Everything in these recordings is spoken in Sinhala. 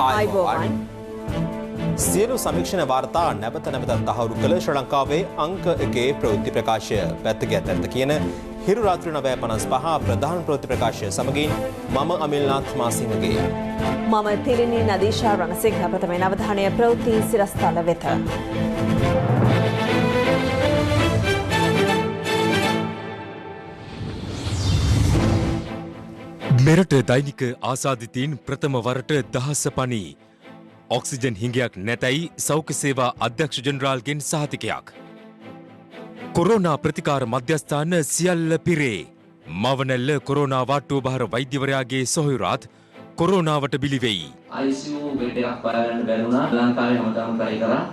ආයුබෝවන්. සියලු සමීක්ෂණ වාර්තා නැවත නැවතත් තහවුරු කළ ශ්‍රී ලංකාවේ අංක 1 ප්‍රවෘත්ති ප්‍රකාශය පැත්තක ඇතැත්ත කියන හිරු රාත්‍රී 9:55 ප්‍රධාන ප්‍රවෘත්ති ප්‍රකාශය සමගින් මම අමිල්නාත් මාසිමගේ. මම තිලිනී නදීෂා රණසිංහ ප්‍රථමයෙන් අවධානය ප්‍රවෘත්ති සිරස්තල වෙත. මෙරට දෛනික ආසාදිතීන් ප්‍රථම වරට දහස පනී. ඔක්සිජන් හිඟයක් නැතැයි සෞඛ්‍ය සේවා අධ්‍යක්ෂ ජෙනරාල්ගෙන් සහතිකයක්. කොරෝනා ප්‍රතිකාර මධ්‍යස්ථාන සියල්ල පිරේ. මවනැල්ල කොරෝනා වාට්ටුව බහර වෛද්‍යවරයාගේ සොහොයුරාත් කොරෝනාවට බිලිවෙයි. ICU බෙඩ් එකක් හොයාගන්න බැරි වුණා. ලංකාවේ හැමදාම try කරා.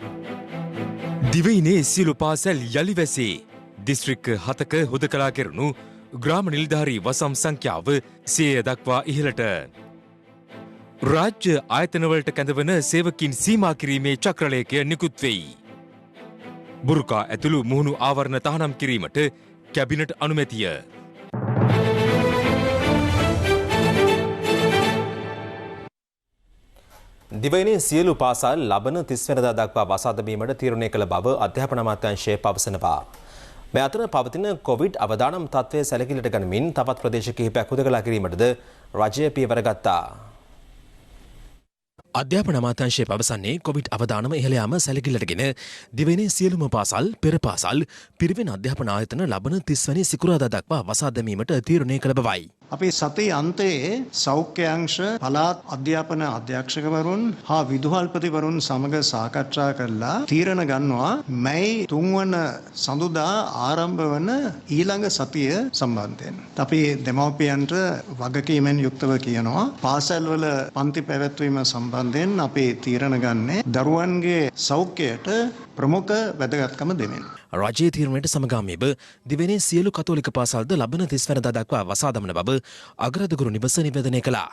දිවයිනේ සියලු පාසැල් යලි වැසේ. දිස්ත්‍රික්ක 7ක හුදකලා කෙරුණු ග්‍රාම නිලධාරී වසම් සංඛ්‍යාව 100 දක්වා ඉහළට. රාජ්‍ය ආයතනවලට කැඳවන සේවකින් සීමා කිරීමේ චක්‍රලේඛය නිකුත් වෙයි. බුරුකා ඇතුළු මුහුණු ආවරණ තහනම් කිරීමට කැබිනට් අනුමැතිය. දිවයිනේ සියලු පාසල් ලබන 30 වෙනිදා දක්වා වසා දැමීමට තීරණය කළ බව අධ්‍යාපන අමාත්‍යාංශය පවසනවා. මේ අතර පවතින කොවිඩ් අවදානම් තත්ත්වය සැලකිලිට ගනිමින් තවත් ප්‍රදේශ කිහිපයක් හුදකලා කිරීමටද රජය පියවර ගත්තා. අධ්‍යාපන අමාත්‍යාංශය පවසන්නේ කොවිඩ් අවදානම ඉහළ යාම සැලකිල්ලටගෙන දිවයිනේ සියලුම පාසල්, පෙර පාසල්, පිරිවෙන් අධ්‍යාපන ආයතන ලබන 30 වෙනි සිකුරාදා දක්වා වසා දැමීමට තීරණය කළ බවයි. අපි සතිය අන්තයේ සෞඛ්‍ය අංශ පළාත් අධ්‍යාපන අධ්‍යක්ෂකවරුන් හා විදුහල්පතිවරුන් සමග සාකච්ඡා කරලා තීරණ ගන්නවා මැයි 3 වන සඳුදා ආරම්භ වන ඊළඟ සතිය සම්බන්ධයෙන්. අපි දෙමව්පියන්ට වගකීමෙන් යුක්තව කියනවා පාසල්වල පන්ති පැවැත්වීම සම්බන්ධයෙන් අපි තීරණ ගන්නේ දරුවන්ගේ සෞඛ්‍යයට ප්‍රමුඛ වැදගත්කම දෙමින්. රජයේ තීරණයට සමගාමීව දිවයිනේ සියලු කතෝලික පාසල්ද ලබන 30 වෙනිදා දක්වා වසා දමන බව අගරාධගුරු නිවස නිවේදනය කළා.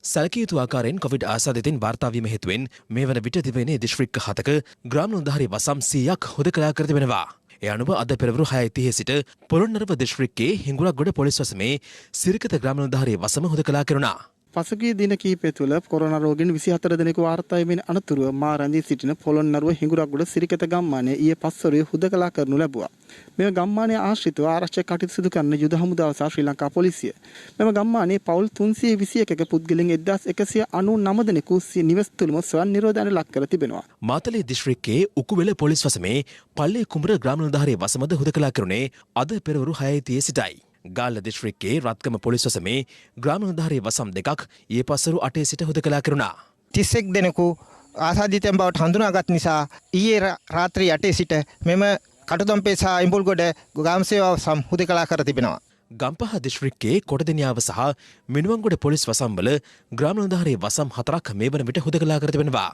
සැලකිය යුතු ආකාරයෙන් කොවිඩ් ආසාදිතයින් වාර්තා වීම හේතුවෙන් මේ වන විට දිවයිනේ දිස්ත්‍රික්ක 7ක ග්‍රාම නිලධාරී වසම් 100ක් හුදකලා කර තිබෙනවා. ඒ අනුව අද පෙරවරු 6:30 සිට පොළොන්නරුව දිස්ත්‍රික්කයේ හිඟුරක්ගොඩ පොලිස් වසමේ සිරිකත ග්‍රාම නිලධාරී වසම හුදකලා කෙරුණා. පසුගිය දින කිහිපය තුළ කොරෝනා රෝගීන් 24 දෙනෙකු වාර්තා වීමෙන් අනතුරුව මා රැඳී සිටින පොළොන්නරුව හිඟුරක්ගොඩ සිරිකත ගම්මානයේ ඊයේ පස්වරුවේ හුදකලා කරනු ලැබුවා. මෙම ගම්මානයේ ආශ්‍රිතව ආරක්ෂක කටයුතු සිදු කරන යුද හමුදාව සහ ශ්‍රී ලංකා පොලිසිය. මෙම ගම්මානයේ පවුල් 321ක පුද්ගලයන් 1199 දෙනෙකු නිවෙස් තුළම ස්වයං නිරෝධයට ලක් කර තිබෙනවා. මාතලේ දිස්ත්‍රික්කයේ උකුවෙල පොලිස් වසමේ පල්ලේ කුඹර ග්‍රාම නිලධාරී වසමද හුදකලා කෙරුණේ අද පෙරවරු 6:30 සිටයි. ගාල්ල දිස්ත්‍රික්කයේ රත්ගම පොලිස් වසමේ ග්‍රාම නිලධාරී වසම් දෙකක් ඊයේ පස්වරු 8 සිට හුදකලා කෙරුණා. 31 දෙනෙකු ආසාදිතයන් බවට හඳුනාගත් නිසා ඊයේ රාත්‍රී 8 සිට මෙම කටුදම්පේ සහ ඉඹුල්ගොඩ ග්‍රාම සේවා වසම් හුදකලා කර තිබෙනවා. ගම්පහ දිස්ත්‍රික්කයේ කොටදෙනියාව සහ මිනුවන්ගොඩ පොලිස් වසම්වල ග්‍රාම නිලධාරී වසම් 4ක් මේ වන විට හුදකලා කර තිබෙනවා.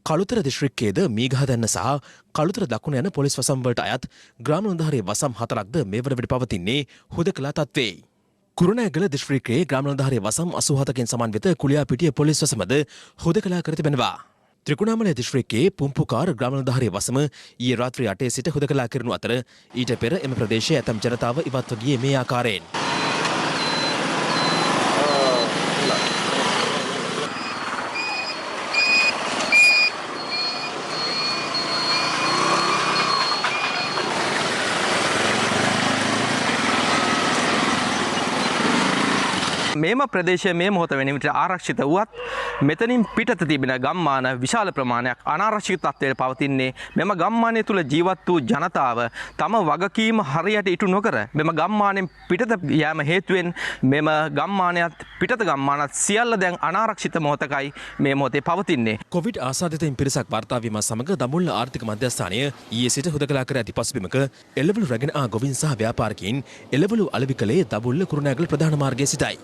කළුතර දිස්ත්‍රික්කයේද මීගහදැන්න සහ කළුතර දකුණ යන පොලිස් වසම්වලට අයත් ග්‍රාම නිලධාරී වසම් 4ක්ද මේ වන විට පවතින්නේ හුදකලා තත්ත්වයේ. කුරුණෑගල දිස්ත්‍රික්කයේ ග්‍රාම නිලධාරී වසම් 87කින් සමන්විත කුලියාපිටිය පොලිස් වසමද හුදකලා කර තිබෙනවා. ත්‍රිකුණාමලය දිස්ත්‍රික්කයේ පුම්පුකාර ග්‍රාම නිලධාරී වසම ඊයේ රාත්‍රී 8 සිට හුදකලා කරනු අතර ඊට පෙර එම ප්‍රදේශයේ ඇතම් ජනතාව ඉවත්ව ගියේ මේ ආකාරයෙන්. මේම ප්‍රදේශයේ මේ මොහොත වෙන විට ආරක්ෂිත වුවත් මෙතනින් පිටත තිබෙන ගම්මාන විශාල ප්‍රමාණයක් අනාරක්ෂිත තත්ත්වයට පවතින්නේ. මෙම ගම්මානය තුල ජීවත් වූ ජනතාව තම වගකීම හරියට ඉටු නොකර මෙම ගම්මානෙන් පිටත යෑම හේතුවෙන් මෙම ගම්මානයත් පිටත ගම්මානත් සියල්ල දැන් අනාරක්ෂිත මොහොතකයි මේ මොහොතේ පවතින්නේ. කොවිඩ් ආසාදිතයින් පිරිසක් වාර්තා වීම සමග දඹුල්ල ආර්ථික මධ්‍යස්ථානය ඊයේ සිට හුදකලා කර ඇති පසුබිමක එළවලු රැගෙන ආ ගොවින් සහ ව්‍යාපාරිකයින් එළවලු අලෙවි කළේ දඹුල්ල කුරුණෑගල ප්‍රධාන මාර්ගයේ සිටයි.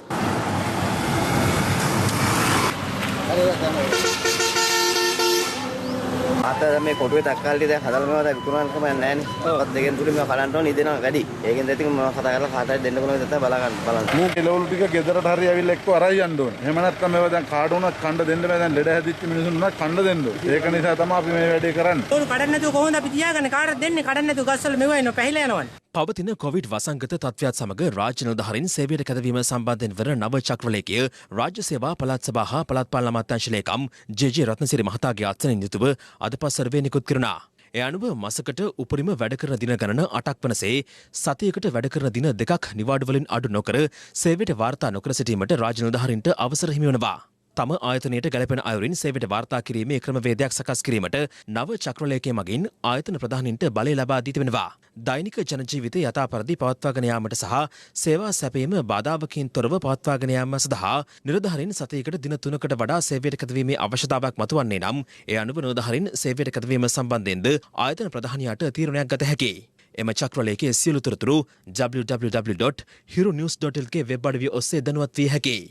අත මේ කොටුවේ තක්කාලි දැන් හදලා මේවා දැන් විකුණන්න කම නැහැ නේ. ඔත් දෙකෙන් තුලින් මේවා කලන්න ඕනේ ඉදෙනවා වැඩි. ඒකෙන් දැන් මම කතා කරලා කාටවත් දෙන්න කොනවද නැත්නම් බලන්න. මේ එළවලු ටික ගෙදරට හරි ඇවිල්ලා එක්ක අරයි යන්න ඕනේ. එහෙම නැත්නම් මේවා දැන් කාඩ උනත් කන්න දෙන්න බෑ. දැන් ලෙඩ හැදිච්ච මිනිසුන් උනත් කන්න දෙන්න ඕනේ. ඒක නිසා තමයි අපි මේ වැඩේ කරන්නේ. ඕන කඩන්න නැතුව කොහොමද අපි තියාගන්නේ? කාටද දෙන්නේ? කඩන්න නැතුව ගස්වල මෙවයිනෝ පැහිලා යනවනේ. පවතින කොවිඩ් වසංගත තත්ත්වයක් සමග රාජ්‍ය නිලධාරීන් සේවයට කැදවීම සම්බන්ධයෙන් වන නව චක්‍රලේඛය රාජ්‍ය සේවා පළාත් සභා හා පළාත් පාලන අමාත්‍යාංශ ලේකම් ජේ.ජේ. රත්නසිරි මහතාගේ අත්සනින් යුතුව අද පස්වරුවේ නිකුත් කෙරුණා. ඒ අනුව මසකට උපරිම වැඩ කරන දින ගණන 8ක් වනසේ සතියකට වැඩ කරන දින 2ක් නිවාඩු වලින් අඩු නොකර සේවයට වාර්තා නොකර සිටීමට රාජ්‍ය නිලධාරීන්ට අවසර හිමි වනවා. තම ආයතනයට ගැලපෙන අයුරින් සේවයට වාර්තා කිරීමේ ක්‍රමවේදයක් සකස් කිරීමට නව චක්‍රලේඛය මගින් ආයතන ප්‍රධානීන්ට බලය ලබා දී තිබෙනවා. දෛනික ජනජීවිතය යථා පරිදි පවත්වාගෙන යාමට සහ සේවා සැපයීම බාධාවකින් තොරව පවත්වාගෙන යාම සඳහා නිලධාරීන් සතියකට දින 3කට වඩා සේවයට කැදවීමේ අවශ්‍යතාවයක් මතුවන්නේ නම් ඒ අනුව නිලධාරීන් සේවයට කැදවීම සම්බන්ධයෙන්ද ආයතන ප්‍රධානියාට තීරණයක් ගත හැකියි. එම චක්‍රලේඛයේ සියලු තොරතුරු www.hirunews.lk වෙබ් අඩවිය ඔස්සේ දැනුවත් විය හැකියි.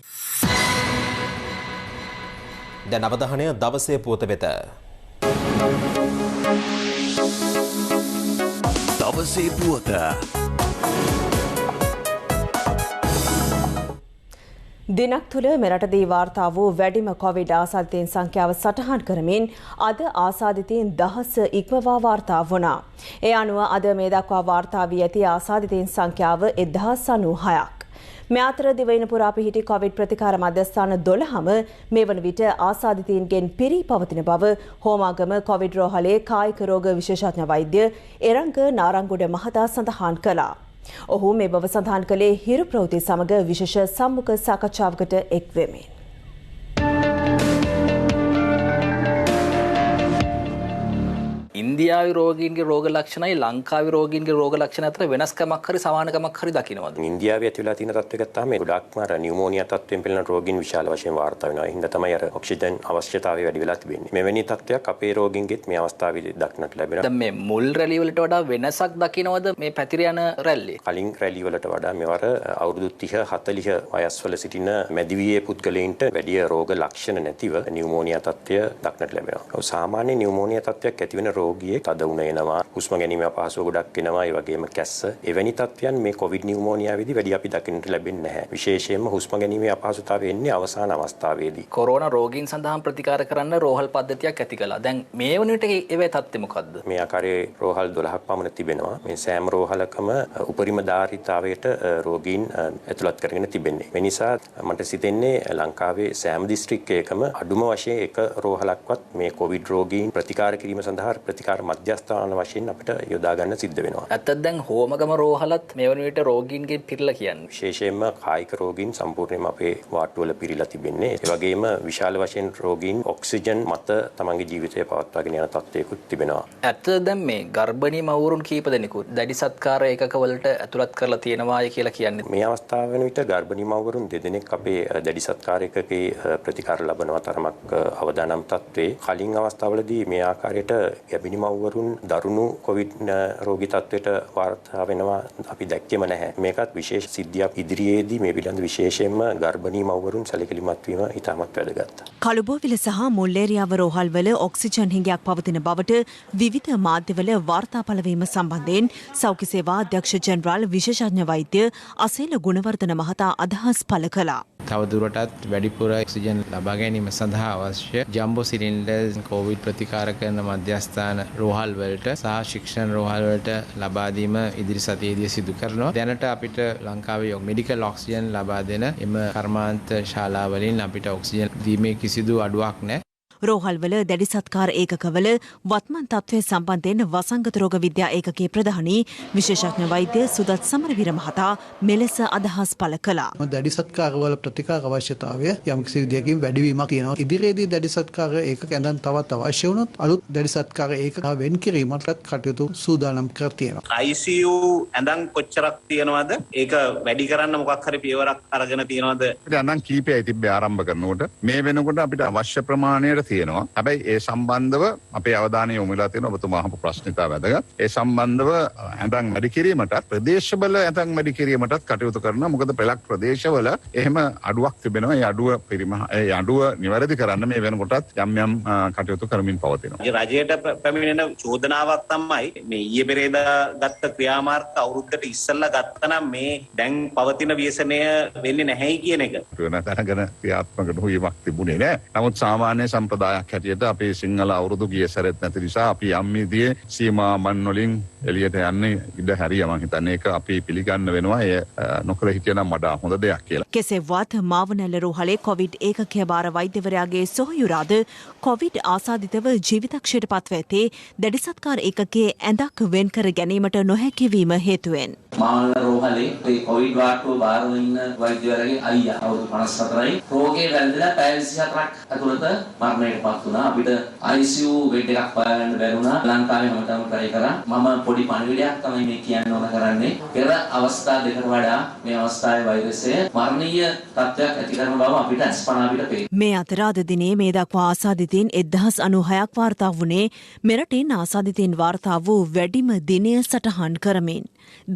දැන් අවධානය දවසේ පුවත වෙත. දවසේ පුවත. දිනක් තුළ මෙරටදී වාර්තා වූ වැඩිම කොවිඩ් ආසාදිතයින් සංඛ්‍යාව සටහන් කරමින් අද ආසාදිතයින් 1000 ඉක්මවා වාර්තා වුණා. ඒ අනුව අද මේ දක්වා වාර්තා වී ඇති ආසාදිතයින් සංඛ්‍යාව 1096ක්. මේ අතර දිවයින පුරා පිහිටි කොවිඩ් ප්‍රතිකාර මධ්‍යස්ථාන 12ම මේ වන විට ආසාදිතයින්ගෙන් පිරී පවතින බව හෝමාගම කොවිඩ් රෝහලේ කායික රෝග විශේෂඥ වෛද්‍ය එරංග නාරංගොඩ මහතා සඳහන් කළා. ඔහු මේ බව සඳහන් කළේ හිරු ප්‍රවෘත්ති සමග විශේෂ සම්මුඛ සාකච්ඡාවකට එක් වෙමින්. ඉන්දියාවේ රෝගීන්ගේ රෝග ලක්ෂණයි ලංකාවේ රෝගීන්ගේ රෝග ලක්ෂණ අතර වෙනස්කමක් හරි සමානකමක් හරි දකින්නවද? ඉන්දියාවේ ඇති වෙලා තියෙන තත්ත්වයක තමයි ගොඩක්ම අර නියුමෝනියා තත්ත්වයෙන් පෙළෙන රෝගීන් විශාල වශයෙන් වාර්තා වෙනවා. හින්දා තමයි අර ඔක්සිජන් අවශ්‍යතාවය වැඩි වෙලා තිබෙන්නේ. මෙවැනි තත්ත්වයක් අපේ රෝගීන්ගෙත් මේ අවස්ථාවේදී දක්නට ලැබෙනවා. දැන් මේ මුල් රැලි වලට වඩා වෙනසක් දකින්නවද මේ පැතිර යන රැල්ලේ? කලින් රැලි වලට වඩා මෙවර අවුරුදු 30 40 වයස්වල සිටින මැදිවියේ පුද්ගලයන්ට වැඩි රෝග ලක්ෂණ නැතිව නියුමෝනියා තත්ත්වය දක්නට ලැබෙනවා. සාමාන්‍ය නියුමෝනියා තත්ත්වයක් ඇති වෙන රෝගියෙක් තද උණ එනවා, හුස්ම ගැනීම අපහසුව ගොඩක් වෙනවා, ඒ වගේම කැස්ස. එවැනි තත්ත්වයන් මේ කොවිඩ් නියුමෝනියාවේදී වැඩි අපි දකින්නට ලැබෙන්නේ නැහැ. විශේෂයෙන්ම හුස්ම ගැනීමේ අපහසුතාවය එන්නේ අවසාන අවස්ථාවේදී. කොරෝනා රෝගීන් සඳහා ප්‍රතිකාර කරන්න රෝහල් පද්ධතියක් ඇති කළා. දැන් මේ වන විට ඒවේ තත්ත්වය මොකද්ද? මේ ආකාරයේ රෝහල් 12ක් පමණ තිබෙනවා. මේ සෑම රෝහලකම උපරිම ධාරිතාවයට රෝගීන් ඇතුළත් කරගෙන තිබෙන්නේ. මේ නිසා මට සිතෙන්නේ ලංකාවේ සෑම දිස්ත්‍රික්කයකම අඩුම වශයෙන් එක රෝහලක්වත් මේ කොවිඩ් රෝගීන් ප්‍රතිකාර කිරීම සඳහා ප්‍රතිකාර මධ්‍යස්ථාන වශයෙන් අපිට යොදා ගන්න සිද්ධ වෙනවා. ඇත්තට දැන් හෝමගම රෝහලත් මේ වන විට රෝගීන්ගෙන් පිරලා කියන්නේ. විශේෂයෙන්ම කායික රෝගීන් සම්පූර්ණයෙන්ම අපේ වාට්ටුවල පිරීලා තිබෙන්නේ. ඒ වගේම විශාල වශයෙන් රෝගීන් ඔක්සිජන් මත තමන්ගේ ජීවිතය පවත්වාගෙන යන තත්ත්වයකුත් තිබෙනවා. ඇත්තට දැන් මේ ගර්භණී මව්වරුන් කීප දෙනෙකුත් දැඩි සත්කාර ඒකකවලට ඇතුළත් කරලා තියෙනවායි කියලා කියන්නේ. මේ අවස්ථාව වෙන විට ගර්භණී මව්වරුන් දෙදෙනෙක් අපේ දැඩි සත්කාර ඒකකේ ප්‍රතිකාර ලබනවා තරමක් අවදානම් තත්ත්වේ. කලින් අවස්ථාවලදී මේ ආකාරයට ගැබිණි මව්වරුන් දරුණු කොවිඩ් රෝගී තත්ත්වයට වාර්තා වෙනවා අපි දැක්කෙම නැහැ. මේකත් විශේෂ සිද්ධියක්. ඉදිරියේදී මේ පිළිබඳ විශේෂයෙන්ම ගර්භණී මව්වරුන් සැලකිලිමත් වීම ඉතාමත් වැදගත්. කළුබෝවිල සහ මුල්ලේරියාව රෝහල්වල ඔක්සිජන් හිඟයක් පවතින බවට විවිධ මාධ්‍යවල වාර්තා පළවීම සම්බන්ධයෙන් සෞඛ්‍ය සේවා අධ්‍යක්ෂ ජෙනරාල් විශේෂඥ වෛද්‍ය අසේල ගුණවර්ධන මහතා අදහස් පළ කළා. තවදුරටත් වැඩිපුර ඔක්සිජන් ලබා ගැනීම සඳහා අවශ්‍ය ජම්බෝ සිලින්ඩර්ස් කොවිඩ් ප්‍රතිකාර කරන මධ්‍යස්ථාන රෝහල් වලට සහ ශික්ෂණ රෝහල් වලට ලබා දීම ඉදිරි සතියේදී සිදු කරනවා. දැනට අපිට ලංකාවේ මෙඩිකල් ඔක්සිජන් ලබා දෙන එම කර්මාන්ත ශාලා වලින් අපිට ඔක්සිජන් දීමේ කිසිදු අඩුවක් නැහැ. රෝහල්වල දැඩි සත්කාර ඒකකවල වත්මන් තත්ත්වය සම්බන්ධයෙන් වසංගත රෝග විද්‍යා ඒකකයේ ප්‍රධානී විශේෂඥ වෛද්‍ය සුදත් සමරවීර මහතා මෙලෙස අදහස් පළ කළා. දැඩි සත්කාරවල ප්‍රතිකාර අවශ්‍යතාවය යම්කිසි විදියකින් වැඩිවීමක් තියෙනවා. ඉදිරියේදී දැඩි සත්කාර ඒකක ඇඳන් තවත් අවශ්‍ය වුණොත් අලුත් දැඩි සත්කාර ඒකක වෙන් කිරීමට කටයුතු සූදානම් කර තියෙනවා. ICU ඇඳන් කොච්චරක් තියෙනවද? ඒක වැඩි කරන්න මොකක් හරි පියවරක් අරගෙන තියෙනවද? ඇඳන් කීපයයි තිබ්බේ ආරම්භ කරනකොට. මේ වෙනකොට අපිට අවශ්‍ය ප්‍රමාණයට තියෙනවා. හැබැයි ඒ සම්බන්ධව අපේ අවධානය යොමු වෙලා තියෙනවා. ඔබතුමා අහපු ප්‍රශ්න ඉතා වැදගත්. ඒ සම්බන්ධව ඇඳන් වැඩි කිරීමටත් ප්‍රදේශවල ඇඳන් වැඩි කිරීමටත් කටයුතු කරනවා. මොකද පෙළක් ප්‍රදේශවල එහෙම අඩුවක් තිබෙනවා. ඒ අඩුව නිවැරදි කරන්න මේ වෙනකොටත් යම් යම් කටයුතු කරමින් පවතිනවා. රජයට පැමිණෙන චෝදනාවක් තමයි මේ ඊයේ පෙරේදා ගත්ත ක්‍රියාමාර්ග අවුරුද්දට ඉස්සෙල්ලා ගත්තනම් මේ දැන් පවතින ව්‍යසනය වෙන්නේ නැහැයි කියන එක. වෙන තැනගෙන ක්‍රියාත්මක නොවීමක් තිබුණේ නැහැ. නමුත් සාමාන්‍ය සම්ප්‍රදාය සම්ප්‍රදායක් හැටියට අපේ සිංහල අවුරුදු ගිය සැරෙත් නැති නිසා අපි යම් විදිහේ සීමා මන් වලින් එළියට යන්නේ ඉඩ හැරිය මම හිතන්නේ ඒක අපි පිළිගන්න වෙනවා. එය නොකර හිටියනම් වඩා හොඳ දෙයක් කියලා. කෙසේවත් මාවනැල්ල රෝහලේ කොවිඩ් ඒකකය භාර වෛද්‍යවරයාගේ සොහොයුරාද කොවිඩ් ආසාදිතව ජීවිතක්ෂයට පත්ව ඇතේ දැඩි සත්කාර ඒකකයේ ඇඳක් වෙන් කර ගැනීමට නොහැකි වීම හේතුවෙන්. මාවනැල්ල රෝහලේ මේ කොවිඩ් වාට්ටුව බාරව ඉන්න වෛද්‍යවරයාගේ අයියා අවුරුදු 54යි රෝගේ වැළඳලා පැය 24ක් ඇතුළත මරණයට පත් වුණා. අපිට ICU බෙඩ් එකක් හොයාගන්න බැරි වුණා. ලංකාවේ හැමදාම try කරා. මම පොඩි පණිවිඩයක් තමයි මේ කියන්න ඕන කරන්නේ. පෙර අවස්ථා දෙකට වඩා මේ අවස්ථාවේ වෛරසය මරණීය තත්ත්වයක් ඇති කරන බව අපිට අස්පනා අපිට පේනවා. මේ අතර අද දිනේ මේ දක්වා ආසාදිතයින් 1096ක් වාර්තා වුණේ මෙරටින් ආසාදිතයින් වාර්තා වූ වැඩිම දිනය සටහන් කරමින්.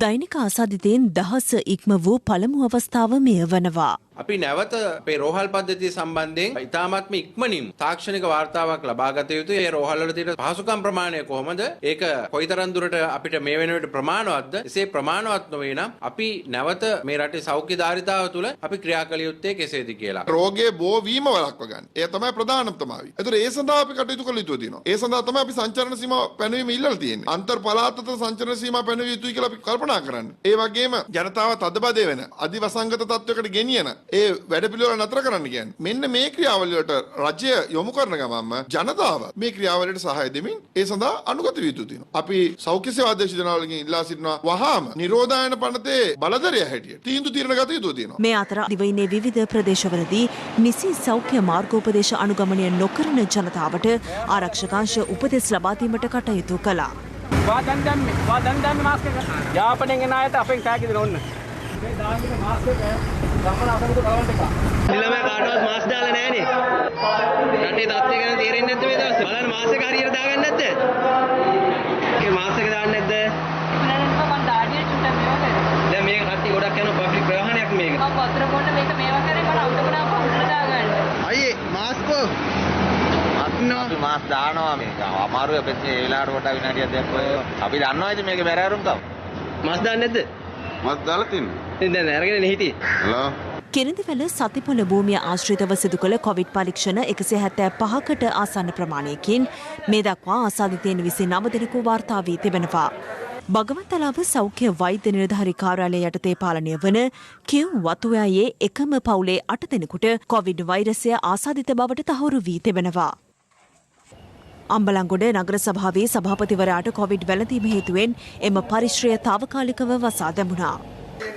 දෛනික ආසාදිතයින් 1000 ඉක්ම වූ පළමු අවස්ථාව මෙය වනවා. අපි නැවත අපේ රෝහල් පද්ධතිය සම්බන්ධයෙන් ඉතාමත්ම ඉක්මනින් තාක්ෂණික වාර්තාවක් ලබා ගත යුතුයි. ඒ රෝහල් වල තියෙන පහසුකම් ප්‍රමාණය කොහොමද? ඒක කොයිතරම් දුරට අපිට මේ වෙනුවට ප්‍රමාණවත්ද? එසේ ප්‍රමාණවත් නොවේ නම් අපි නැවත මේ රටේ සෞඛ්‍ය ධාරිතාව තුළ අපි ක්‍රියා කළ යුත්තේ කෙසේද කියලා. රෝගයේ බෝවීම වළක්ව ගන්න. ඒ තමයි ප්‍රධානතම. ඒතර ඒ සඳහා අපි කටයුතු කළ යුතු තියෙනවා. ඒ සඳහා තමයි අපි සංචරණ සීමා පැනවීම ඉල්ලලා තියෙන්නේ. අන්තර් පළාතට සංචරණ සීමා පැනවිය යුතුයි කියලා අපි කල්පනා කරන්නේ. ඒ වගේම ජනතාව තදබදේ වෙන අධිවසංගත තත්වයකට ගෙනියන ඒ වැඩපිළිවෙල නතර කරන්න කියන්නේ. මෙන්න මේ ක්‍රියාවලියට රජය යොමු කරන ගමන්ම ජනතාව මේ ක්‍රියාවලියට සහාය දෙමින් ඒ සඳහා අනුගත විය යුතු තියෙනවා. අපි සෞඛ්‍ය සේවා අධ්‍යක්ෂ ජනරාල්ගෙන් ඉල්ලා සිටිනවා වහාම නිරෝධායන පනතේ බලධරය හැටියට තීන්දුව తీරන ගත යුතු තියෙනවා. මේ අතර දිවයිනේ විවිධ ප්‍රදේශවලදී නිසි සෞඛ්‍ය මාර්ගෝපදේශ අනුගමනය නොකරන ජනතාවට ආරක්ෂකාංශ උපදෙස් ලබා දීමට කටයුතු කළා. වාදන් දැම්මේ මාස්ක් එක. යාපනයෙන් එන අයට අපෙන් කෑ කිදෙන ඕන්න. මේ දාන්නේ මාස්ක් එක ගමන අසනතු කරවන්න එක. නිලමේ කාටවත් මාස්ක් දාලා නැහනේ. රටේ තත්ත්වය ගැන තේරෙන්නේ නැද්ද මේ දවස්වල? බලන්න මාස්ක් එක හරියට දාගන්න නැද්ද? ඒ මාස්ක් එක දාන්නේ නැද්ද? මම දාඩිය චුට්ටක් මේවා කරේ. දැන් මේක කට්ටිය ගොඩක් යන පබ්ලික් ප්‍රවාහනයක් මේක. මම වතුර බොන්න මේක මේවා කරේ මම අවුටුනා පොඩ්ඩක් දාගන්න. අයියේ මාස්ක් අපි මාස් දානවා මේක. අමාරුයි අපිත් මේ වෙලාවට කොට විනාඩියක් දෙකක් ඔය අපි දන්නවා ඉතින් මේක බැරෑරුම් තව. මාස් දාන්නේ නැද්ද? මාස් දාලා තින්නේ. දැන් අරගෙන හිටියේ. හලෝ. කිරිඳිවැල සතිපොළ භූමිය ආශ්‍රිතව සිදු කළ කොවිඩ් පරීක්ෂණ 175කට ආසන්න ප්‍රමාණයකින් මේ දක්වා ආසාදිතයින් 29 දෙනෙකු වාර්තා වී තිබෙනවා. බගවන්තලාව සෞඛ්‍ය වෛද්‍ය නිලධාරි කාර්යාලය යටතේ පාලනය වන කිව් වතුයායේ එකම පවුලේ 8 දෙනෙකුට කොවිඩ් වෛරසය ආසාදිත බවට තහවුරු වී තිබෙනවා. අම්බලන්ගොඩ නගර සභාවේ සභාපතිවරයාට කොවිඩ් වැළඳීම හේතුවෙන් එම පරිශ්‍රය තාවකාලිකව වසා දැමුණා.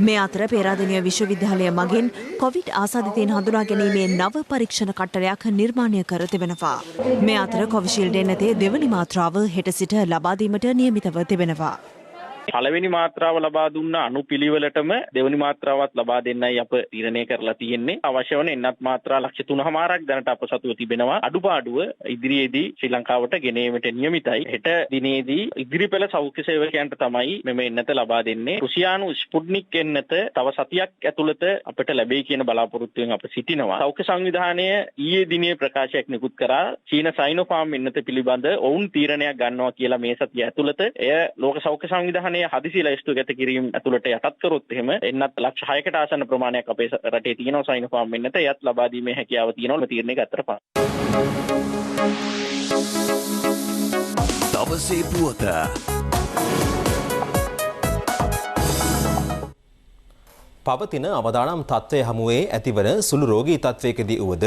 මේ අතර පේරාදෙණිය විශ්වවිද්‍යාලය මගින් කොවිඩ් ආසාදිතයින් හඳුනා ගැනීමේ නව පරීක්ෂණ කට්ටලයක් නිර්මාණය කර තිබෙනවා. මේ අතර කොවිෂීල්ඩ් එන්නතේ දෙවනි මාත්‍රාව හෙට සිට ලබා දීමට නියමිතව තිබෙනවා. පළවෙනි මාත්‍රාව ලබා දුන්න අනුපිළිවෙලටම දෙවෙනි මාත්‍රාවත් ලබා දෙන්නයි අප තීරණය කරලා තියෙන්නේ. අවශ්‍ය වන එන්නත් මාත්‍රා ලක්ෂ 3.5ක් දැනට අප සතුව තිබෙනවා. අඩුපාඩුව ඉදිරියේදී ශ්‍රී ලංකාවට ගෙන ඒමට නියමිතයි. හෙට දිනේදී ඉදිරිපෙළ සෞඛ්‍ය සේවකයන්ට තමයි මෙම එන්නත ලබා දෙන්නේ. රුසියානු ස්පුට්නික් එන්නත තව සතියක් ඇතුළත අපට ලැබෙයි කියන බලාපොරොත්තුවෙන් අප සිටිනවා. සෞඛ්‍ය සංවිධානය ඊයේ දිනේ ප්‍රකාශයක් නිකුත් කරා චීන සයිනෝෆාම් එන්නත පිළිබඳ ඔවුන් තීරණයක් ගන්නවා කියලා මේ සතිය ඇතුළත. එය ලෝක සෞඛ්‍ය සංවිධානය හදිසි ලැයිස්තු ගත කිරීම ඇතුළට යටත් කරොත් එහෙම එන්නත් ලක්ෂ 6කට ආසන්න ප්‍රමාණයක් අපේ රටේ තියෙනවා සයිනෝෆාම් එන්නත. එයත් ලබා දීමේ හැකියාව තියෙනවා තීරණය ගත්තට පස්සේ. දවසේ පුවත පවතින අවදානම් තත්ත්වය හමුවේ ඇතිවන සුළු රෝගී තත්ත්වයකදී වුවද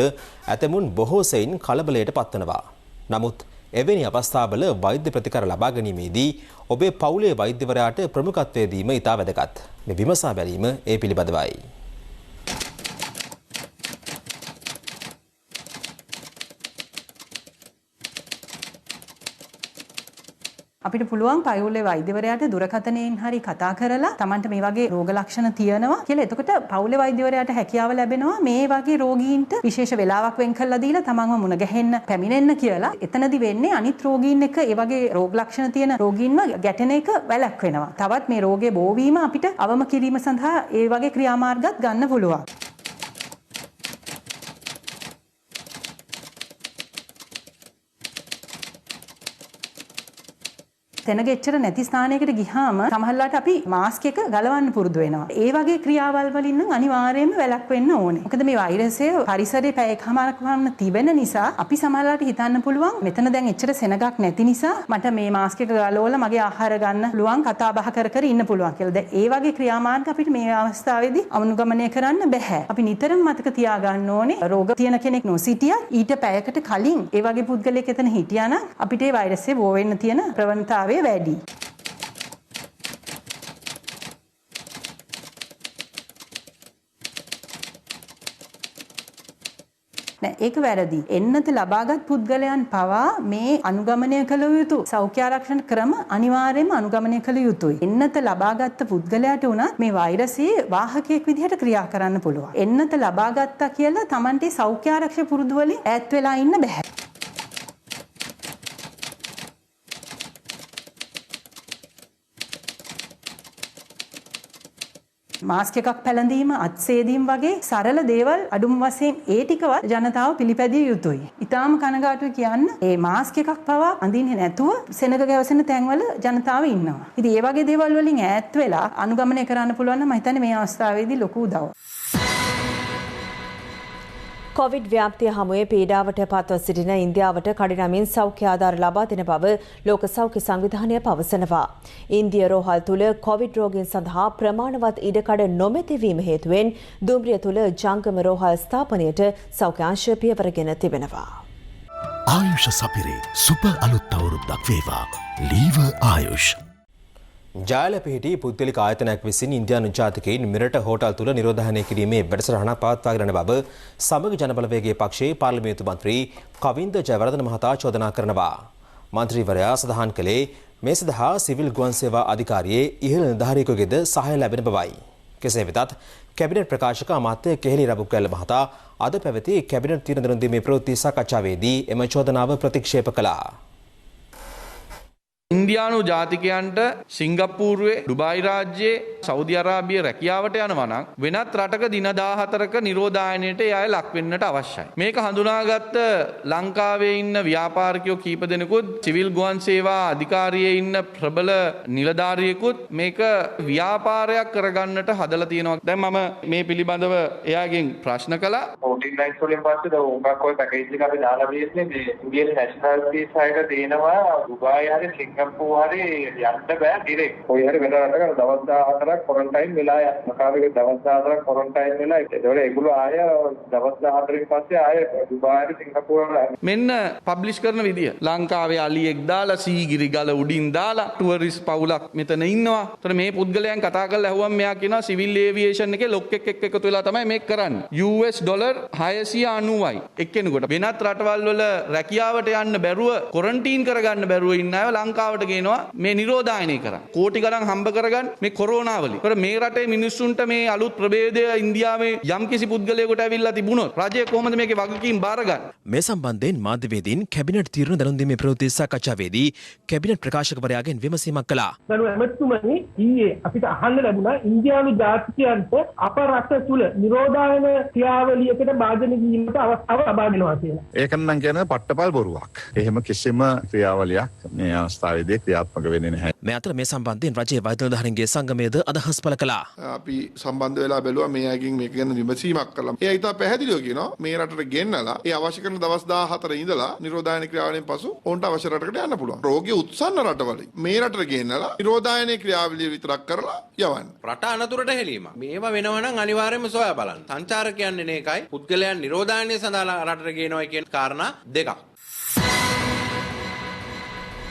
ඇතමුන් බොහෝ සෙයින් කලබලයට පත්වනවා. නමුත් එවැනි අවස්ථාවල වෛද්‍ය ප්‍රතිකාර ලබා ගැනීමේදී ඔබේ පවුලේ වෛද්‍යවරයාට ප්‍රමුඛත්වය දීම ඉතා වැදගත්. මේ විමසා බැලීම ඒ පිළිබඳවයි. අපිට පුළුවන් පවුලේ වෛද්‍යවරයාට දුරකථනයෙන් හරි කතා කරලා Tamanට මේ වගේ රෝග ලක්ෂණ තියෙනවා කියලා එතකොට පවුලේ වෛද්‍යවරයාට හැකියාව ලැබෙනවා මේ වගේ රෝගීන්ට විශේෂ වෙලාවක් වෙන් කරලා දීලා Tamanව මුණ ගැහෙන්න පැමිණෙන්න කියලා. එතනදි වෙන්නේ අනිත් රෝගීන් එක්ක ඒ වගේ රෝග ලක්ෂණ තියෙන රෝගීන්ව ගැටෙන එක වැළැක්වෙනවා. තවත් මේ රෝගේ බෝවීම අපිට අවම කිරීම සඳහා ඒ වගේ ක්‍රියාමාර්ගත් ගන්න පුළුවන්. සෙනග එච්චර නැති ස්ථානයකට ගියාම සමහරවිට අපි මාස්ක් එක ගලවන්න පුරුදු වෙනවා. ඒ වගේ ක්‍රියාවල් වලින් නම් අනිවාර්යයෙන්ම වැළැක්වෙන්න ඕනේ. මොකද මේ වෛරසය පරිසරයේ පැය එකමාරක් වන්න තිබෙන නිසා අපි සමහරවිට හිතන්න පුළුවන් මෙතන දැන් එච්චර සෙනගක් නැති නිසා මට මේ මාස්ක් එක ගලවලා මගේ ආහාර ගන්න පුළුවන්, කතා බහ කර කර ඉන්න පුළුවන් කියලා. දැන් ඒ වගේ ක්‍රියාමාර්ග අපිට මේ අවස්ථාවේදී අනුගමනය කරන්න බෑ. අපි නිතරම මතක තියාගන්න ඕනේ රෝග තියෙන කෙනෙක් නොසිටියත් ඊට පැයකට කලින් ඒ වගේ පුද්ගලයෙක් එතන හිටියා නම් අපිට ඒ වෛරසය බෝ වෙන්න තියෙන ප්‍රවණතාවය වැඩි. ඒක වැරදි. එන්නත ලබාගත් පුද්ගලයන් පවා මේ අනුගමනය කළ යුතු සෞඛ්‍ය ආරක්ෂණ ක්‍රම අනිවාර්යයෙන්ම අනුගමනය කළ යුතුයි. එන්නත ලබාගත් පුද්ගලයාට උනත් මේ වෛරසයේ වාහකයෙක් විදිහට ක්‍රියා කරන්න පුළුවන්. එන්නත ලබාගත්තා කියලා Tamante සෞඛ්‍ය ආරක්ෂක පුරුදු වලින් ඈත් වෙලා ඉන්න බෑ. මාස්ක් එකක් පැළඳීම, අත්සේදීම් වගේ සරල දේවල් අඩුම වශයෙන් ඒ ටිකවත් ජනතාව පිළිපැදිය යුතුයි. ඊටාම කනගාටුයි කියන්න මේ මාස්ක් එකක් පවා අඳින්නේ නැතුව සෙනග ගැවසෙන තැන්වල ජනතාව ඉන්නවා. ඉතින් මේ වගේ දේවල් වලින් ඈත් වෙලා අනුගමනය කරන්න පුළුවන් නම් මම හිතන්නේ මේ අවස්ථාවේදී ලොකු උදව්වක්. කොවිඩ් ව්‍යාප්තිය හමුවේ පීඩාවට පත්ව සිටින ඉන්දියාවට කඩිනමින් සෞඛ්‍ය ආධාර ලබා දෙන බව ලෝක සෞඛ්‍ය සංවිධානය පවසනවා. ඉන්දිය රෝහල් තුළ කොවිඩ් රෝගීන් සඳහා ප්‍රමාණවත් ඉඩකඩ නොමැතිවීම හේතුවෙන් දුම්රිය තුළ ජංගම රෝහල් ස්ථාපනයට සෞඛ්‍ය අංශය පියවරගෙන තිබෙනවා. ආයුෂ සපිරේ සුප අලුත් අවුරුද්දක් වේවා. ලීව ආයුෂ්. ජාල පිහිටි පුද්ගලික ආයතනයක් විසින් ඉන්දියානු ජාතිකයින් මෙරට හෝටල් තුළ නිරෝධායනය කිරීමේ වැඩසටහනක් පවත්වාගෙන බව සමග ජනබලවේගයේ පක්ෂයේ පාර්ලිමේන්තු මන්ත්‍රී කවින්ද ජයවර්ධන මහතා චෝදනා කරනවා. මන්ත්‍රීවරයා සඳහන් කළේ මේ සඳහා සිවිල් ගුවන් සේවා අධිකාරියේ ඉහළ නිලධාරියෙකුගේද සහාය ලැබෙන බවයි. කෙසේ වෙතත් කැබිනට් ප්‍රකාශක අමාත්‍ය කෙහෙලි රබුකැල්ල මහතා අද පැවති කැබිනට් තීරණ දැනුම් දීමේ ප්‍රවෘත්ති සාකච්ඡාවේදී එම චෝදනාව ප්‍රතික්ෂේප කළා. ඉන්දියානු ජාතිකයන්ට සිංගප්පූරුවේ ඩුබායි රාජ්‍යයේ සෞදි අරාබිය රැකියාවට යනවා නම් වෙනත් රටක දින 14ක නිරෝධායනයට ඒ අය ලක් වෙන්නට අවශ්‍යයි. මේක හඳුනාගත්ත ලංකාවේ ඉන්න ව්‍යාපාරිකයෝ කීප දෙනෙකුත් සිවිල් ගුවන් සේවා අධිකාරියේ ඉන්න ප්‍රබල නිලධාරියෙකුත් මේක ව්‍යාපාරයක් කරගන්නට හදලා තියෙනවා. දැන් මම මේ පිළිබඳව එයාගෙන් ප්‍රශ්න කළා. 14 ලයින්ස් වලින් පස්සේ උඹක් ඔය පැකේජ් එක අපි දාලා තියෙන්නේ මේ ඉන්දියානු නැෂනලිටිස් සයිඩ් දෙනවා ඩුබායි හරි සිංගප්පූරු හරි යන්න බෑ ඩිරෙක්ට්. කොයි හරි වෙන රටක දවස් 14ක් ක්වොරන්ටයින් වෙලා යන. මකාවේ දවස් 14ක් ක්වොරන්ටයින් වෙලා ඒතකොට ඒගොල්ලෝ ආය දවස් 14කින් පස්සේ ආය ඩුබායි හරි සිංගප්පූරු මෙන්න පබ්ලිෂ් කරන විදිය. ලංකාවේ අලියෙක් දාලා සීගිරි ගල උඩින් දාලා ටුවරිස්ට් පවුලක් මෙතන ඉන්නවා. ඒතර මේ පුද්ගලයන් කතා කරලා ඇහුවම් මෙයා කියනවා සිවිල් ඒවියේෂන් එකේ ලොක්ෙක් එක්ක එකතු වෙලා තමයි මේක කරන්නේ. US ඩොලර් 690යි එක්කෙනෙකුට. වෙනත් රටවල් වල රැකියාවට යන්න බැරුව ක්වොරන්ටයින් කරගන්න බැරුව ඉන්න අය ලංකාවට ගේනවා මේ නිරෝධායනය කරන්න. කෝටි ගණන් හම්බ කරගන්න මේ කොරෝනා වලින්. ඒතර මේ රටේ මිනිස්සුන්ට මේ අලුත් ප්‍රභේදය ඉන්දියාවේ යම්කිසි පුද්ගලයෙකුට ඇවිල්ලා තිබුණොත් රජය කොහොමද මේකේ වගකීම් බාරගන්නේ? මේ සම්බන්ධයෙන් මාධ්‍යවේදීන් කැබිනට් තීරණ දැනුම් දීමේ ප්‍රවෘත්ති සාකච්ඡාවේදී කැබිනට් ප්‍රකාශකවරයාගෙන් විමසීමක් කළා. ගරු ඇමතුමනි ඊයේ අපිට අහන්න ලැබුණා ඉන්දියානු ජාතිකයන්ට අප රට තුල නිරෝධායන ක්‍රියාවලියකට භාජන වීමට අවස්ථාව ලබා දෙනවා කියලා. ඒක නම් කියන පට්ටපල් බොරුවක්. එහෙම කිසිම ක්‍රියාවලියක් මේ අවස්ථාවේදී ක්‍රියාත්මක වෙන්නේ නැහැ. මේ අතර මේ සම්බන්ධයෙන් රජයේ වෛද්‍ය නිලධාරීන්ගේ සංගමයේද අදහස් පළ කළා. අපි සම්බන්ධ වෙලා බැලුවා මේ අයගෙන් මේක ගැන විමසීමක් කළා. ඒ අයිතා පැහැදිලිව කියනවා මේ රටට ගෙන්නලා ඒ අවශ්‍ය කරන දවස් 14 ඉඳලා නිරෝධායන ක්‍රියාවලියෙන් පසු ඔවුන්ට අවශ්‍ය රටකට යන්න පුළුවන්. රෝගී උත්සන්න රටවලින් මේ රටට ගෙන්නලා නිරෝධායන ක්‍රියාවලිය විතරක් කරලා යවන්න. රට අනතුරට හෙලීම. මේවා වෙනවා නම් අනිවාර්යයෙන්ම සොයා බලන්න. සංචාරකයන් එන එකයි පුද්ගලයන් නිරෝධායනය සඳහා රටට ගේනවා කියන කාරණා දෙකක්.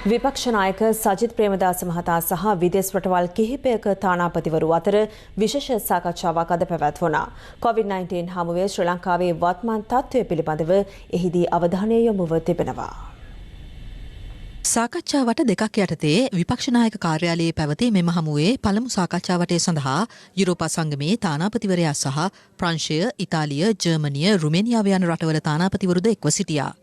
විපක්ෂ නායක සජිත් ප්‍රේමදාස මහතා සහ විදේශ රටවල් කිහිපයක තානාපතිවරු අතර විශේෂ සාකච්ඡාවක් අද පැවැත්වුණා. COVID-19 හමුවේ ශ්‍රී ලංකාවේ වර්තමාන තත්ත්වය පිළිබඳව එහිදී අවධානය යොමුව තිබෙනවා. සාකච්ඡාවට දෙකක් යටතේ විපක්ෂ නායක කාර්යාලයේ පැවති මෙම හමුවේ පළමු සාකච්ඡාවටය සඳහා යුරෝපා සංගමේ තානාපතිවරයා සහ ප්‍රංශය, ඉතාලිය, ජර්මනිය, රුමේනියාව යන රටවල තානාපතිවරුද එක්ව සිටියා.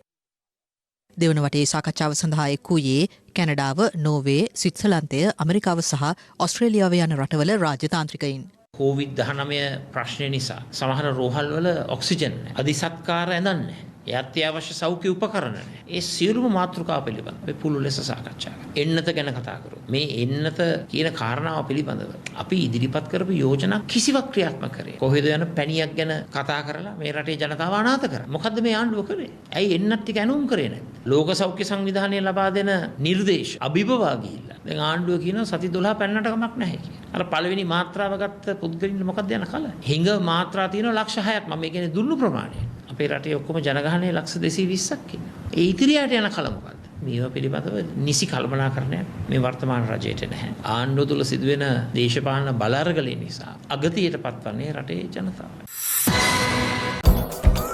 දෙවන වටේ සාකච්ඡාව සඳහා එක් වූයේ කැනඩාව, නෝර්වේ, ස්විට්සර්ලන්තය, ඇමරිකාව සහ ඔස්ට්‍රේලියාව යන රටවල රාජ්‍යතාන්ත්‍රිකයින්. COVID-19 ප්‍රශ්නය නිසා සමහර රෝහල්වල ඔක්සිජන් අධිසත්කාර ඇඳන්නේ. ඒ අත්‍යවශ්‍ය සෞඛ්‍ය උපකරණ නැහැ. ඒ සියලුම මාතෘකා පිළිබඳව අපි පුළු ලෙස සාකච්ඡා කරා. එන්නත ගැන කතා කරා. මේ එන්නත කියන කාරණාව පිළිබඳව අපි ඉදිරිපත් කරපු යෝජනා කිසිවක් ක්‍රියාත්මක කරේ. කොහෙද යන පැණියක් ගැන කතා කරලා මේ රටේ ජනතාව අනාථ කරා. මොකද්ද මේ ආණ්ඩුව කරේ? ඇයි එන්නත් ටික ඇනුම් කරේ නැද්ද? ලෝක සෞඛ්‍ය සංවිධානය ලබා දෙන නිර්දේශ අභිබවා ගිහිල්ලා. දැන් ආණ්ඩුව කියනවා සති 12 පැන්නට කමක් නැහැ කියලා. අර පළවෙනි මාත්‍රාව ගත්ත පුද්ගලින් මොකක්ද යන කල? හිඟ මාත්‍රා තියෙනවා ලක්ෂ 6ක්. මම මේ කියන්නේ දුන්නු ප්‍රමාණය. අපේ රටේ ඔක්කොම ජනගහනය ලක්ෂ 220ක් ඉන්නවා. ඒ ඉතිරියට යන කල මොකද්ද? මේවා පිළිබඳව නිසි කල්පනාකරණයක් මේ වර්තමාන රජයට නැහැ. ආණ්ඩුව තුල සිදුවෙන දේශපාලන බල අරගලය නිසා අගතියට පත්වන්නේ රටේ ජනතාව.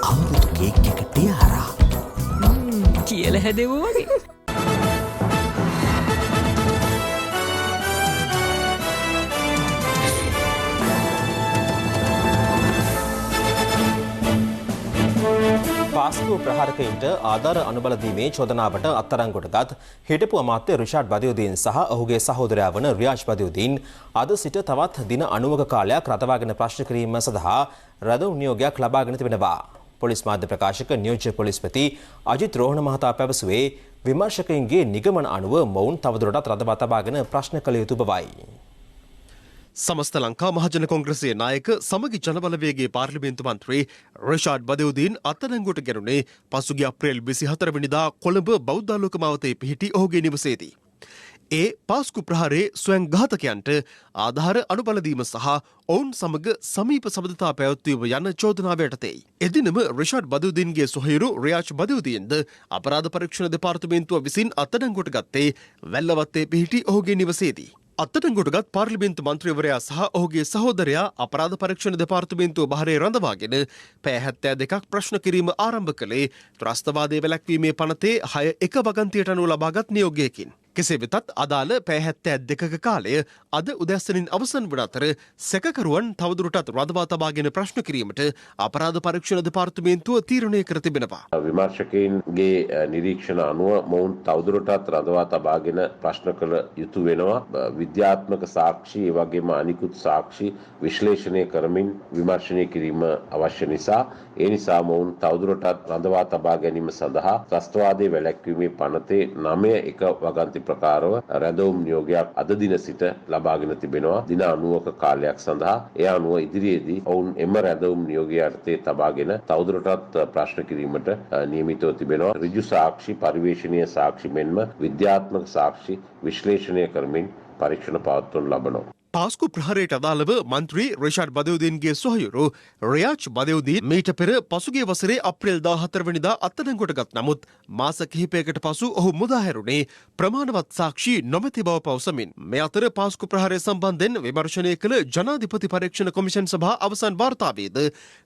අමුතු කේක් එක තියාරා. කියලා හැදෙවෝ වගේ. පාස්කු ප්‍රහාරකයින්ට ආධාර අනුබල දීමේ චෝදනාවට අත්අඩංගුවටගත් හිටපු අමාත්‍ය රිෂාඩ් බදියුදීන් සහ ඔහුගේ සහෝදරයා වන රියාජ් බදියුදීන් අද සිට තවත් දින 90ක කාලයක් රඳවාගෙන ප්‍රශ්න කිරීම සඳහා රැඳවුම් නියෝගයක් ලබාගෙන තිබෙනවා. පොලිස් මාධ්‍ය ප්‍රකාශක නියෝජ්‍ය පොලිස්පති අජිත් රෝහණ මහතා පැවසුවේ විමර්ශකයින්ගේ නිගමන අනුව මොවුන් තවදුරටත් රඳවා තබාගෙන ප්‍රශ්න කළ යුතු බවයි. සමස්ත ලංකා මහජන කොංග්‍රසයේ නායක සමගි ජනබලවේගයේ පාර්ලිමේන්තු මන්ත්‍රී රිෂාඩ් බදියුදීන් අත්අඩංගුවට ගැනුනේ පසුගිය අප්‍රේල් 24 වෙනිදා කොළඹ බෞද්ධාලෝක මාවතේ පිහිටි ඔහුගේ නිවසේදී. ඒ පාස්කු ප්‍රහාරයේ ස්වයං ඝාතකයන්ට ආධාර අනුබල දීම සහ ඔවුන් සමග සමීප සබඳතා පැවැත්වීම යන චෝදනාව යටතේ. එදිනම රිෂාඩ් බදියුදීන්ගේ සොහොයුරු රියාජ් බදියුදීන්ද අපරාධ පරීක්ෂණ දෙපාර්තමේන්තුව විසින් අත්අඩංගුවට ගත්තේ වැල්ලවත්තේ පිහිටි ඔහුගේ නිවසේදී. අත්අඩංගුවටගත් පාර්ලිමේන්තු මන්ත්‍රීවරයා සහ ඔහුගේ සහෝදරයා අපරාධ පරීක්ෂණ දෙපාර්තමේන්තුව බහරේ රඳවාගෙන පැය 72ක් ප්‍රශ්න කිරීම ආරම්භ කළේ ත්‍රස්තවාදයේ වැළැක්වීමේ පනතේ 6.1 වගන්තියට අනුව ලබාගත් නියෝගයකින්. කෙසේ වෙතත් අදාළ පැය 72ක කාලය අද උදැස්සනින් අවසන් වන අතර සැකකරුවන් තවදුරටත් රඳවා තබාගෙන ප්‍රශ්න කිරීමට අපරාධ පරීක්ෂණ දෙපාර්තමේන්තුව තීරණය කර තිබෙනවා. විමර්ශකයින්ගේ නිරීක්ෂණ අනුව මොවුන් තවදුරටත් රඳවා තබාගෙන ප්‍රශ්න කළ යුතු වෙනවා. විද්‍යාත්මක සාක්ෂි ඒ වගේම අනිකුත් සාක්ෂි විශ්ලේෂණය කරමින් විමර්ශනය කිරීම අවශ්‍ය නිසා ඒ නිසා මොවුන් තවදුරටත් රඳවා තබා ගැනීම සඳහා ත්‍රස්තවාදයේ වැළැක්වීමේ පනතේ 9.1 වගන්ති ප්‍රකාරව රැඳවුම් නියෝගයක් අද දින සිට ලබාගෙන තිබෙනවා. දින 90ක කාලයක් සඳහා ඒ අනුව ඉදිරියේදී ඔවුන් එම රැඳවුම් නියෝගය යටතේ තබාගෙන තවදුරටත් ප්‍රශ්න කිරීමට නියමිතව තිබෙනවා. ඍජු සාක්ෂි පරිවේශනීය සාක්ෂි මෙන්ම විද්‍යාත්මක සාක්ෂි විශ්ලේෂණය කරමින් පරීක්ෂණ පවත්වනු ලබනවා. පාස්කු ප්‍රහාරයට අදාළව මන්ත්‍රී රිෂාඩ් බදියුදීන්ගේ සොහොයුරු රියාජ් බදියුදීන් මීට පෙර පසුගිය වසරේ අප්‍රේල් 14 වෙනිදා අත්අඩංගුවට ගත් නමුත් මාස කිහිපයකට පසු ඔහු මුදා හැරුණේ ප්‍රමාණවත් සාක්ෂි නොමැති බව පවසමින් මේ අතර පාස්කු ප්‍රහාරය සම්බන්ධයෙන් විමර්ශනය කළ ජනාධිපති පරීක්ෂණ කොමිෂන් සභා අවසන් වාර්තාවේද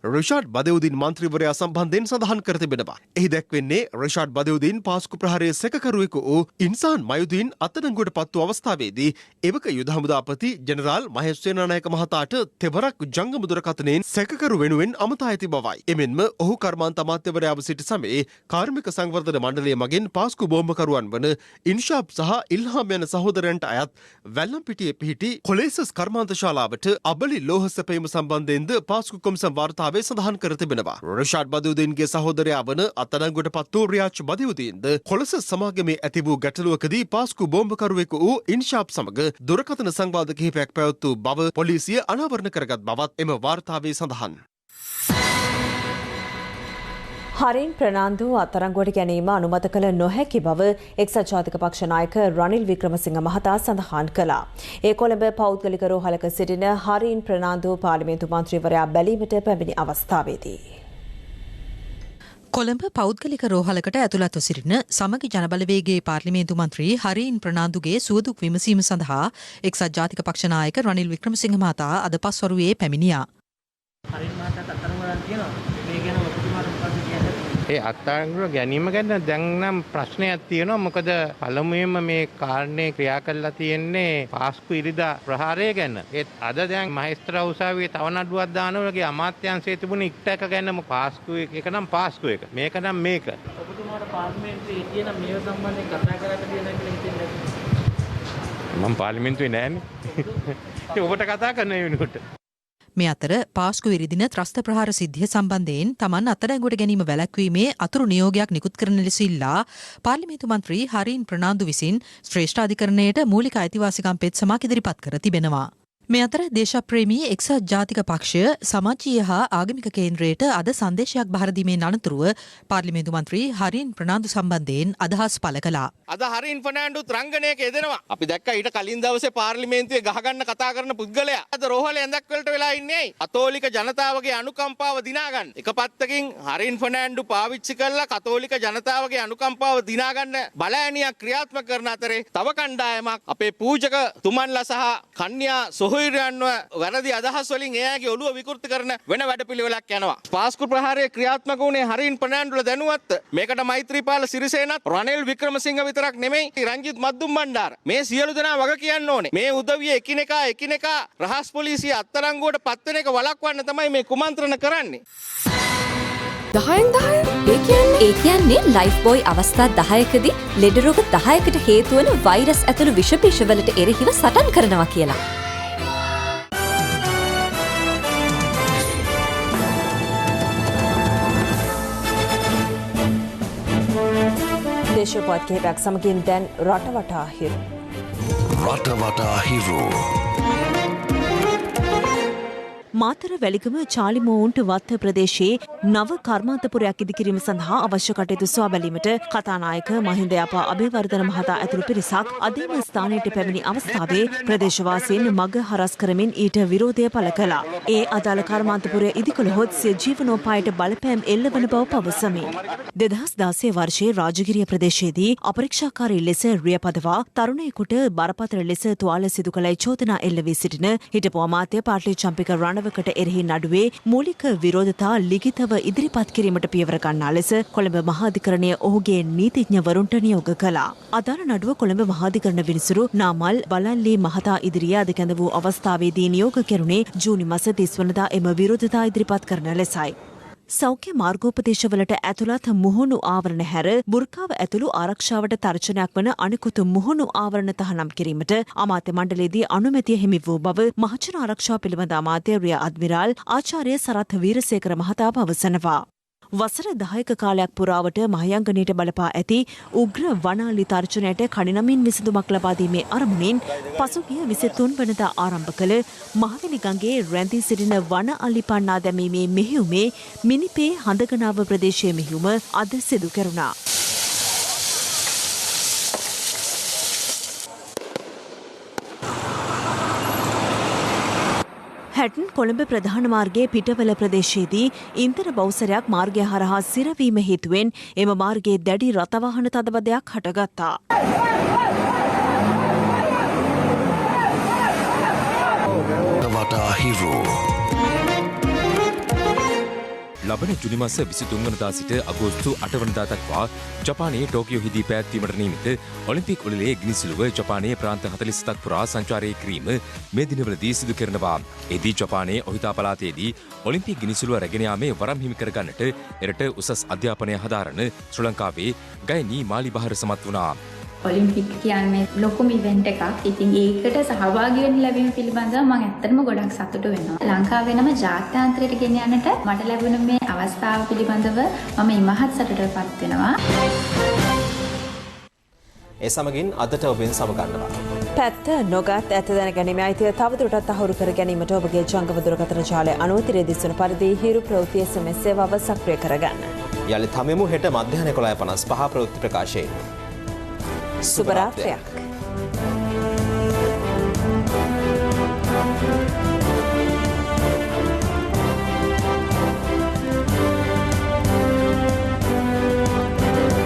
රිෂාඩ් බදියුදීන් මන්ත්‍රීවරයා සම්බන්ධයෙන් සඳහන් කර තිබෙනවා. එහි දැක්වෙන්නේ රිෂාඩ් බදියුදීන් පාස්කු ප්‍රහාරයේ සැකකරුවෙකු වූ ඉන්සාන් මයුදීන් අත්අඩංගුවට පත් වූ අවස්ථාවේදී එවක යුද හමුදාපති ජෙනරාල් මහේෂ් සේනානායක මහතාට තෙවරක් ජංගම දුරකථනයෙන් සැකකරු වෙනුවෙන් අමතා ඇති බවයි. එමෙන්ම ඔහු කර්මාන්ත අමාත්‍යවරයාව සිටි සමයේ කාර්මික සංවර්ධන මණ්ඩලය මගින් පාස්කු බෝම්බකරුවන් වන ඉන්ෂාප් සහ ඉල්හාම් යන සහෝදරයන්ට අයත් වැල්ලම්පිටියේ පිහිටි කොලේසස් කර්මාන්ත ශාලාවට අබලි ලෝහ සැපයීම සම්බන්ධයෙන්ද පාස්කු කොමිසම් වාර්තාවේ සඳහන් කර තිබෙනවා. රිෂාඩ් බදියුදීන්ගේ සහෝදරයා වන අත්අඩංගුවට පත් වූ රියාජ් බදියුදීන්ද කොලසස් සමාගමේ ඇති වූ ගැටලුවකදී පාස්කු බෝම්බකරුවෙකු වූ ඉන්ෂාප් සමග දුරකථන සංවාද කිහිපයක් පැවැත්වූ බව පොලිසිය අනාවරණ කරගත් බවත් එම වාර්තාවේ සඳහන්. හරින් ප්‍රනාන්දු අත්අඩංගුවට ගැනීම අනුමත කළ නොහැකි බව එක්සත් ජාතික පක්ෂ නායක රනිල් වික්‍රමසිංහ මහතා සඳහන් කළා. ඒ කොළඹ පෞද්ගලික රෝහලක සිටින හරින් ප්‍රනාන්දු පාර්ලිමේන්තු මන්ත්‍රීවරයා බැලීමට පැමිණි අවස්ථාවේදී කොළඹ පෞද්ගලික රෝහලකට ඇතුළත්ව සිටින සමගි ජනබලවේගයේ පාර්ලිමේන්තු මන්ත්‍රී හරීන් ප්‍රනාන්දුගේ සුවදුක් විමසීම සඳහා එක්සත් ජාතික පක්ෂ නායක රනිල් වික්‍රමසිංහ මහතා අද පස්වරුවේ පැමිණියා. ඒ අත්අඩංගුවට ගැනීම ගැන දැන් නම් ප්‍රශ්නයක් තියෙනවා. මොකද පළමුවෙන්ම මේ කාරණේ ක්‍රියා කරලා තියෙන්නේ පාස්කු ඉරිදා ප්‍රහාරය ගැන. ඒත් අද දැන් මහේස්ත්‍රා උසාවියේ තව නඩුවක් දානවලගේ අමාත්‍යාංශයේ තිබුණ ඉක්ටක ගැන පාස්කු එක නම් පාස්කු එක. මේක නම් මේක. ඔබතුමාට පාර්ලිමේන්තුවේ කියන මේව සම්බන්ධයෙන් කතා කරන්න තියෙනවා කියලා හිතෙන්නේ මම පාර්ලිමේන්තුවේ නෑනේ. ඔබට කතා කරන්න වෙනකොට මේ අතර පාස්කු ඉරිදින ත්‍රස්ත ප්‍රහාර සිද්ධිය සම්බන්ධයෙන් තමන් අත්අඩංගුවට ගැනීම වැළැක්වීමේ අතුරු නියෝගයක් නිකුත් කරන ලෙස ඉල්ලා පාර්ලිමේන්තු මන්ත්‍රී හරින් ප්‍රනාන්දු විසින් ශ්‍රේෂ්ඨ අධිකරණයට මූලික අයිතිවාසිකම් පෙත්සමක් ඉදිරිපත් කර තිබෙනවා. මේ අතර දේශප්‍රේමී එක්සත් ජාතික පක්ෂය සමාජීය හා ආගමික කේන්ද්‍රයට අද සංදේශයක් බහර දීමෙන් අනතුරුව පාර්ලිමේන්තු මන්ත්‍රී හරින් ප්‍රනාන්දු සම්බන්ධයෙන් අදහස් පළ කළා. අද හරින් ෆර්නෑන්ඩුත් රංගනයක යෙදෙනවා. අපි දැක්කා ඊට කලින් දවසේ පාර්ලිමේන්තුවේ ගහගන්න කතා කරන පුද්ගලයා අද රෝහල ඇඳක් වලට වෙලා ඉන්නේ. කතෝලික ජනතාවගේ අනුකම්පාව දිනා ගන්න. එක පැත්තකින් හරින් ෆර්නෑන්ඩු පාවිච්චි කරලා කතෝලික ජනතාවගේ අනුකම්පාව දිනා ගන්න බලෑනියක් ක්‍රියාත්මක කරන අතරේ තව කණ්ඩායමක් අපේ පූජක තුමන්ලා සහ කන්‍යා සොහොයුරියන්ව වැරදි අදහස් වලින් එයාගේ ඔළුව විකෘති කරන වෙන වැඩපිළිවෙලක් යනවා. පාස්කු ප්‍රහාරයේ ක්‍රියාත්මක වුණේ හරින් ප්‍රනාන්දුල දැනුවත්. මේකට මෛත්‍රීපාල සිරිසේනත් රනිල් වික්‍රමසිංහ විතරක් නෙමෙයි රංජිත් මද්දුම් බණ්ඩාර. මේ සියලු දෙනා වග කියන්න ඕනේ. මේ උදවිය එකිනෙකා රහස් පොලිසිය අත්අඩංගුවට පත් වෙන එක වළක්වන්න තමයි මේ කුමන්ත්‍රණ කරන්නේ. 10 ඒ කියන්නේ ලයිෆ් බෝයි අවස්ථා 10කදී ලෙඩ රෝග 10කට හේතු වන වෛරස් ඇතුළු විෂ පිෂවලට එරෙහිව සටන් කරනවා කියලා. දේශපාලන කිහිපයක් සමගින් දැන් රටවටා හිරු. රටවටා හිරු. මාතර වැලිගම චාලිමෝවුන්ට වත්ත ප්‍රදේශයේ නව කර්මාන්තපුරයක් ඉදිකිරීම සඳහා අවශ්‍ය කටයුතු සොයා බැලීමට කතානායක මහින්ද යපා අබේවර්ධන මහතා ඇතුළු පිරිසක් අදීම ස්ථානයට පැමිණි අවස්ථාවේ ප්‍රදේශවාසීන් මග හරස් කරමින් ඊට විරෝධය පළ කළා. ඒ අදාළ කර්මාන්තපුරය ඉදිකළහොත් සිය ජීවනෝපායට බලපෑම් එල්ලවන බව පවසමින් 2016 වර්ෂයේ රාජගිරිය ප්‍රදේශයේදී අපරීක්ෂාකාරී ලෙස රිය පදවා තරුණයෙකුට බරපතල ලෙස තුවාල සිදු කළයි චෝදනා එල්ල වී සිටින හිටපු අමාත්‍ය පාටලි චම්පික රණවකට එරෙහි නඩුවේ මූලික විරෝධතා ලිඛිතව ඉදිරිපත් කිරීමට පියවර ගන්නා ලෙස කොළඹ මහාධිකරණය ඔහුගේ නීතිඥවරුන්ට නියෝග කළා. අදාළ නඩුව කොළඹ මහාධිකරණ විනිසුරු නාමල් බලල්ලි මහතා ඉදිරියේ අද කැඳ වූ අවස්ථාවේදී නියෝග කෙරුණේ ජූනි මාස 30 වනදා එම විරෝධතා ඉදිරිපත් කරන ලෙසයි. සෞඛ්‍ය මාර්ගෝපදේශවලට ඇතුළත් මුහුණු ආවරණ හැර බුර්කාව ඇතුළු ආරක්ෂාවට තර්ජනයක් වන අනිකුත් මුහුණු ආවරණ තහනම් කිරීමට අමාත්‍ය මණ්ඩලයේදී අනුමැතිය හිමි වූ බව මහජන ආරක්ෂාව පිළිබඳ අමාත්‍ය රිය අද්මිරාල් ආචාර්ය සරත් වීරසේකර මහතා පවසනවා. වසර 10ක කාලයක් පුරාවට මහයංගනයට බලපා ඇති උග්‍ර වනාලි තර්ජනයට කඩිනමින් විසඳුමක් ලබා දීමේ අරමුණින් පසුගිය 23 වෙනිදා ආරම්භ කළ මහවැලි ගඟේ රැඳී සිටින වන අලි පන්නා දැමීමේ මෙහෙයුමේ මිනිපේ හඳගනාව ප්‍රදේශයේ මෙහෙයුම අද සිදු කෙරුණා. හැටන් කොළඹ ප්‍රධාන මාර්ගයේ පිටවල ප්‍රදේශයේදී ඉන්ධන බවුසරයක් මාර්ගය හරහා සිරවීම හේතුවෙන් එම මාර්ගයේ දැඩි රථවාහන තදබදයක් හටගත්තා. වටා හිරු. ලබන ජුනි මාස 23 වනදා සිට අගෝස්තු 8 වනදා දක්වා ජපානයේ ටෝකියෝහිදී පැවැත්වීමට නියමිත ඔලිම්පික් උළෙලේ ගිනිසුළුව ජපානයේ ප්‍රාන්ත 47ක් පුරා සංචාරය කිරීම මේ දිනවලදී සිදු කරනවා. එදී ජපානයේ ඔහිතා පළාතේදී ඔලිම්පික් ගිනිසුළුව රැගෙන යාමේ වරම් හිමි කරගන්නට එරට උසස් අධ්‍යාපනය හදාරන ශ්‍රී ලංකාවේ ගයනී මාලිබහර සමත් වුණා. ඔලිම්පික් කියන්නේ ලොකුම ඉවෙන්ට් එකක්. ඉතින් ඒකට සහභාගී වෙන්න ලැබීම පිළිබඳව මම ඇත්තටම ගොඩක් සතුටු වෙනවා. ලංකාවෙනම ජාත්‍යන්තරයට ගෙන යන්නට මට ලැබුණ මේ අවස්ථාව පිළිබඳව මම ඉමහත් සතුටටපත් වෙනවා. ඒ සමගින් අදට ඔබෙන් සමගන්නවා. පැත්ත නොගත් ඇත දැන ගැනීම අයිතිය තවදුරටත් තහවුරු කර ගැනීමට ඔබගේ ජංගම දුරකථන ජාලය අනුවතිරේ දිස්වන පරිදි හිරු ප්‍රවෘත්ති SMS සේවාව සක්‍රිය කරගන්න. යළිත් හමුවෙමු හෙට මධ්‍යහන 11:55 ප්‍රවෘත්ති ප්‍රකාශයේ. සුබ රාත්‍රියක්.